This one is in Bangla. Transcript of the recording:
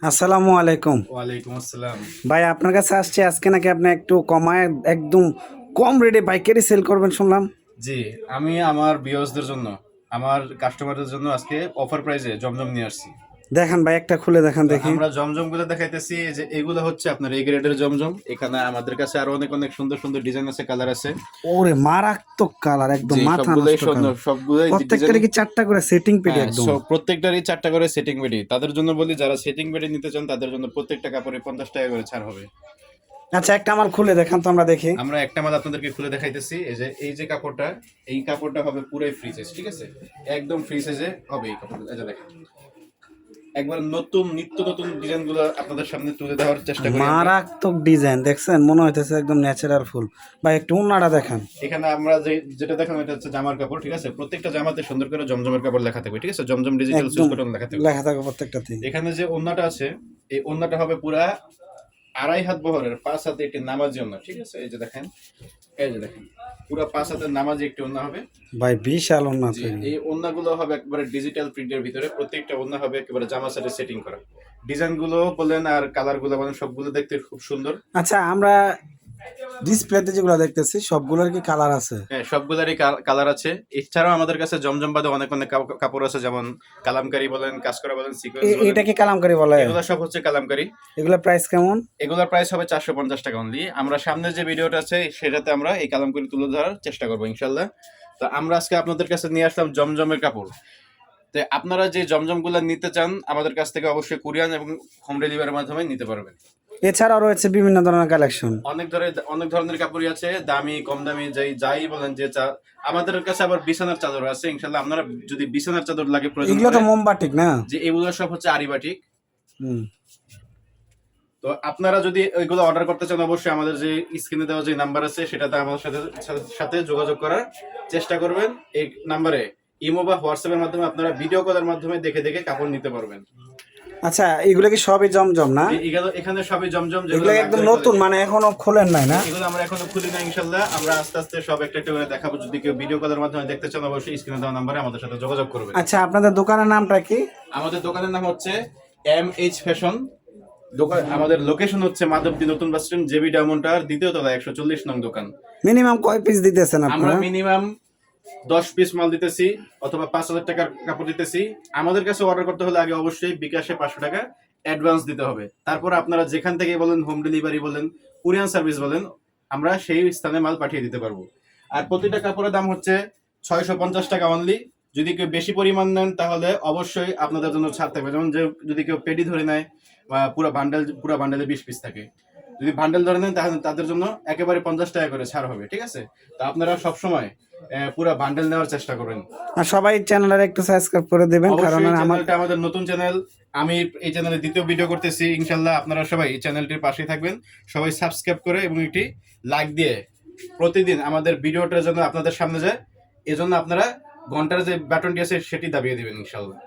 আসসালামু আলাইকুম। ওয়ালাইকুম আসসালাম। ভাই আপনার কাছে আসছে আজকে নাকি আপনি একটু কমায় একদম কম রেটে পাইকারি সেল করবেন শুনলাম। জি, আমি আমার ভিউয়ার্সদের জন্য, আমার কাস্টমারদের জন্য আজকে অফার প্রাইসে জমজম নিয়ে আসছি। দেখান ভাই, একটা খুলে দেখান তো দেখি। আমরা জমজমগুলো দেখাইতেছি যে এগুলো হচ্ছে আপনার এ গ্রেডের জমজম। এখানে আমাদের কাছে আরো অনেক অনেক সুন্দর সুন্দর ডিজাইন আছে, কালার আছে। ওরে মারাত্মক কালার, একদম জি, মাথা সবগুলোই নষ্ট সুন্দর, কালার। সবগুলোই ডিজাইন। প্রত্যেকটারে কি চারটা করে সেটিং পেটি হ্যাঁ, একদম? সব প্রত্যেকটারই 4টা করে সেটিং বেডি। তাদের জন্য বলি, যারা সেটিং বেডি নিতে চান তাদের জন্য প্রত্যেকটা কাপড়ে 50 টাকা করে ছাড় হবে। আচ্ছা, একটা আমার খুলে দেখান তো আমরা দেখি। আমরা একটা মাল আপনাদেরকে খুলে দেখাইতেছি। এই যে কাপড়টা, এই কাপড়টা হবে পুরোই ফ্রি সাইজ, ঠিক আছে? একদম ফ্রি সাইজে হবে এই কাপড়টা। এই যে দেখেন, একবার নতুন নিত্য নতুন ডিজাইনগুলো আপনাদের সামনে তুলে দেওয়ার চেষ্টা করি আমরা। মারাত্মক ডিজাইন দেখছেন, মনে হইতেছে একদম ন্যাচারাল ফুল। ভাই একটু উন্নাটা দেখান। এখানে আমরা যেটা দেখানো, এটা হচ্ছে জামার কাপড়, ঠিক আছে? প্রত্যেকটা জামাতে সুন্দর করে জমজমের কাপড় লেখা থাকবে, ঠিক আছে? জমজম ডিজিটাল সুইচ একদম বাটন লেখা থাকবে। লেখা থাকবে প্রত্যেকটাতেই। এখানে যে ওন্নাটা আছে, এই ওন্নাটা হবে পুরা 2.5 হাত বহরের, 5 হাতে একটি নামাজি ওন্না, ঠিক আছে? এই যে দেখেন, এই যে দেখেন, পুরা 5 হাতের নামাজি একটি ওন্না হবে। ভাই বিশাল উন্না জি, তৈরি। এই ওন্নাগুলো হবে একেবারে ডিজিটাল প্রিন্টের ভিতরে। প্রত্যেকটা ওন্না হবে একেবারে জামা সেটে সেটিং করা। ডিজাইনগুলো বলেন আর কালারগুলো বলেন, সবগুলো দেখতে খুব সুন্দর। আচ্ছা, আমরা ডিসপ্লেতে যেগুলো দেখতেছি সবগুলোর কি কালার আছে? হ্যাঁ, সবগুলারই কালার আছে। এছাড়াও আমাদের কাছে জমজম বাদে অনেক অনেক কাপড় আছে, যেমন কালামকারী বলেন, কাজ করা বলেন, সিকোয়েন্স বলেন। এটা কি কালামকারী বলে? এগুলো সব হচ্ছে কালামকারী। এগুলা প্রাইস কেমন? এগুলোর প্রাইস হবে 450 টাকা অনলি। আমরা সামনে যে ভিডিওটা আছে সেটাতে আমরা এই কালামকারী তুলে ধরার চেষ্টা করবো ইনশাল্লাহ। তো আমরা আজকে আপনাদের কাছে নিয়ে আসলাম জমজমের কাপড়। তো আপনারা যে জমজমগুলো নিতে চান আমাদের কাছ থেকে অবশ্যই কুরিয়ান এবং হোম ডেলিভারির মাধ্যমে নিতে পারবেন। এছাড়াও রয়েছে বিভিন্ন ধরনের কালেকশন। অনেক ধরনের কাপড়ই আছে, দামি কম দামি যাই বলেন যে আমাদের কাছে আবার বিছানার চাদর আছে ইনশাল্লাহ। আপনারা যদি বিছানার চাদর লাগে প্রয়োজন এগুলো তো পড়ে, মোমবাটিক না? যে এগুলো সব হচ্ছে আরিবাটিক। হুম। তো আপনারা যদি ওইগুলো অর্ডার করতে চান অবশ্যই আমাদের যে স্ক্রিনে দেওয়া যে নাম্বার আছে সেটাতে আমাদের সাথে যোগাযোগ করার চেষ্টা করবেন। এই নাম্বারে ইমো বা হোয়াটসঅ্যাপের মাধ্যমে আপনারা ভিডিও কলের মাধ্যমে দেখে দেখে কাপড় নিতে পারবেন। আচ্ছা, এগুলো কি সবই জমজম না? এখানে সবই জমজম, এগুলো একদম নতুন, মানে এখনো খোলেন নাই না? এগুলো আমরা এখনো খুলি না ইনশাল্লাহ। আমরা আস্তে আস্তে সব একটা একটা করে দেখাবো। যদি কেউ ভিডিও কলের মাধ্যমে দেখতে চান অবশ্যই স্ক্রিনে দেওয়া নাম্বারে আমাদের সাথে যোগাযোগ করবেন। আচ্ছা, আপনাদের দোকানের নামটা কি? আমাদের দোকানের নাম হচ্ছে MH ফ্যাশন। আমাদের লোকেশন হচ্ছে মাধবদী নতুন bus stand, JB diamond tower, দ্বিতীয় তলা, 140 নং দোকান। মিনিমাম কয় পিস দিতেছেন আমরা আপনারা? মিনিমাম 10 পিস মাল দিতেছি অথবা 5,000 টাকার কাপড় দিতেছি। আমাদের কাছে অর্ডার করতে হলে আগে অবশ্যই বিকাশে 500 টাকা অ্যাডভান্স দিতে হবে। তারপর আপনারা যেখান থেকে বলেন, হোম ডেলিভারি বলেন, কুরিয়ান সার্ভিস বলেন, আমরা সেই স্থানে মাল পাঠিয়ে দিতে পারবো। আর প্রতিটা কাপড়ের দাম হচ্ছে 650 টাকা অনলি। যদি কেউ বেশি পরিমাণ নেন তাহলে অবশ্যই আপনাদের জন্য ছাড় থাকবে। যেমন যদি কেউ পেডি ধরে নেয় বা পুরো বান্ডেলে 20 পিস থাকে, যদি বান্ডেল ধরে নেন তাহলে তাদের জন্য একেবারে 50 টাকা করে ছাড় হবে, ঠিক আছে? তো আপনারা সবসময় পুরো বান্ডেল নেওয়ার চেষ্টা করবেন। আর সবাই চ্যানেলের একটু সাবস্ক্রাইব করে দিবেন, কারণ অবশ্যই আমার চ্যানেলটা আমাদের নতুন চ্যানেল। আমি এই চ্যানেলে দ্বিতীয় ভিডিও করতেছি ইনশাল্লাহ। আপনারা সবাই এই চ্যানেলটির পাশেই থাকবেন, সবাই সাবস্ক্রাইব করে এবং একটি লাইক দিয়ে প্রতিদিন আমাদের ভিডিওটার জন্য আপনাদের সামনে যায়, এজন্য আপনারা ঘন্টার যে বাটনটি আছে সেটি দাবিয়ে দিবেন ইনশাল্লাহ।